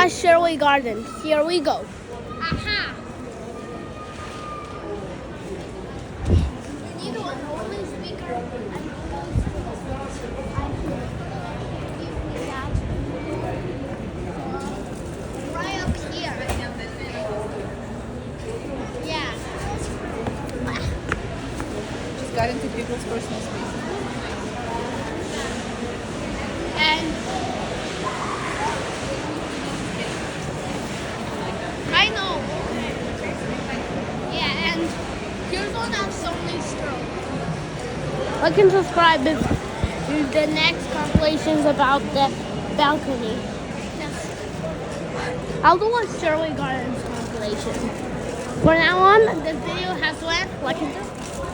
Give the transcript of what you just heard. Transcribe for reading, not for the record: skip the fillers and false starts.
got Sherway Garden. Here we go. Aha! You need a rolling speaker and right up here. Yeah. Just got into people's personal space. And I know. Yeah, and here's one that's only stroke. Like and subscribe if the next compilation is about the balcony. I'll do a Sherway Gardens compilation. For now on, this video has to end. Like and subscribe.